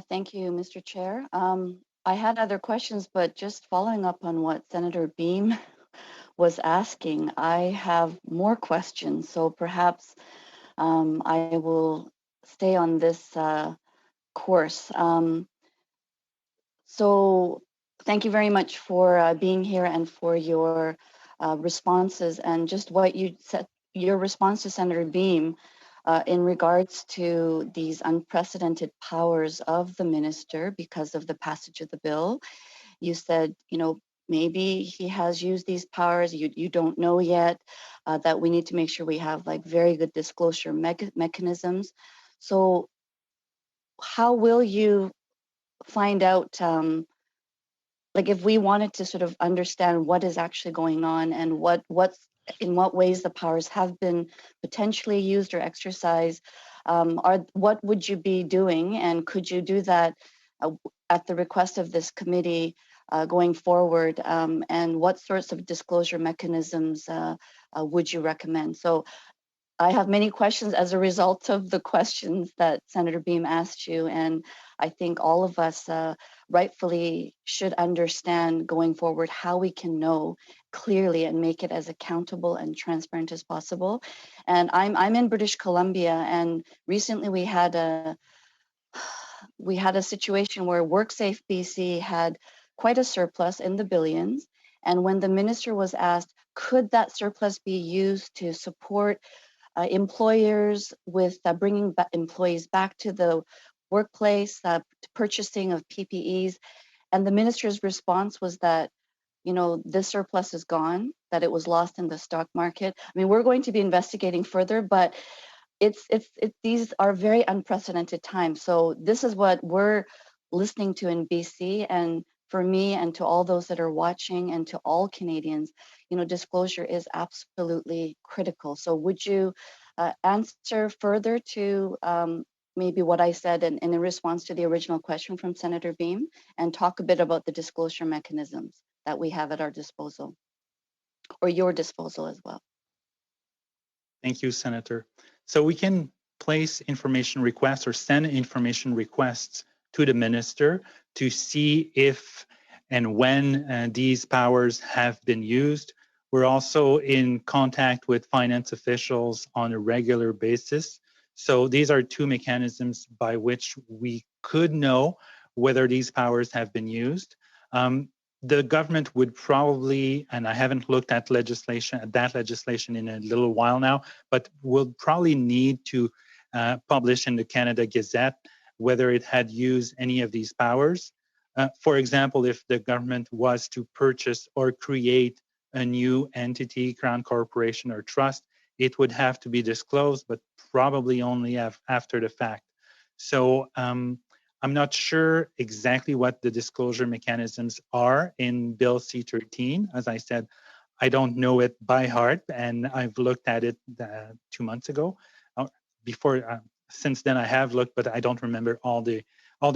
Thank you, Mr. Chair. I had other questions, but just following up on what Senator Beam was asking, I have more questions. So perhaps I will stay on this course. So thank you very much for being here and for your responses and just what you said, your response to Senator Beam in regards to these unprecedented powers of the minister because of the passage of the bill. You said, maybe he has used these powers. You don't know yet, that we need to make sure we have like very good disclosure mechanisms. So how will you find out, like if we wanted to sort of understand what is actually going on and what's in what ways the powers have been potentially used or exercised, what would you be doing, and could you do that at the request of this committee going forward, and what sorts of disclosure mechanisms would you recommend? So I have many questions as a result of the questions that Senator Beam asked you, and I think all of us rightfully should understand going forward how we can know clearly and make it as accountable and transparent as possible. And I'm in British Columbia, and recently we had a situation where WorkSafe BC had quite a surplus in the billions, and when the minister was asked, could that surplus be used to support employers with bringing employees back to the workplace, purchasing of PPEs. And the minister's response was that, this surplus is gone, that it was lost in the stock market. I mean, we're going to be investigating further, but these are very unprecedented times. So this is what we're listening to in BC, and for me and to all those that are watching and to all Canadians, disclosure is absolutely critical. So would you answer further to maybe what I said in response to the original question from Senator Beam, and talk a bit about the disclosure mechanisms that we have at our disposal, or your disposal as well? Thank you, Senator. So we can place information requests or send information requests to the minister to see if and when these powers have been used. We're also in contact with finance officials on a regular basis. So these are two mechanisms by which we could know whether these powers have been used. The government would probably, and I haven't looked at that legislation in a little while now, but will probably need to publish in the Canada Gazette whether it had used any of these powers. For example, if the government was to purchase or create a new entity, Crown Corporation or Trust, it would have to be disclosed, but probably only after the fact. So I'm not sure exactly what the disclosure mechanisms are in Bill C-13. As I said, I don't know it by heart, and I've looked at it 2 months ago. Since then, I have looked, but I don't remember all the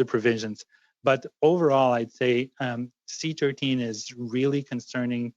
provisions. But overall, I'd say C-13 is really concerning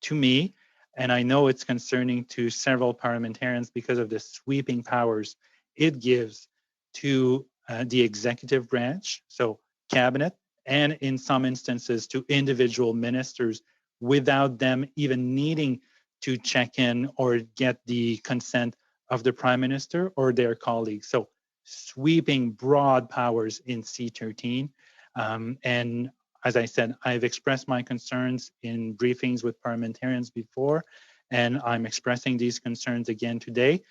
to me, and I know it's concerning to several parliamentarians because of the sweeping powers it gives to the executive branch, so cabinet, and in some instances to individual ministers without them even needing to check in or get the consent of the prime minister or their colleagues. So sweeping broad powers in C-13. And as I said, I've expressed my concerns in briefings with parliamentarians before, and I'm expressing these concerns again today.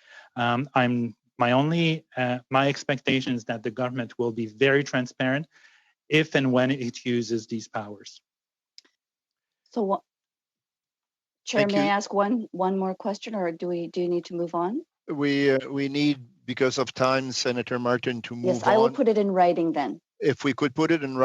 My expectation is that the government will be very transparent if and when it uses these powers. So, Chair, may I ask one more question, or do you need to move on? We need, because of time, Senator Martin, to move on. Yes, I will put it in writing then. If we could put it in writing.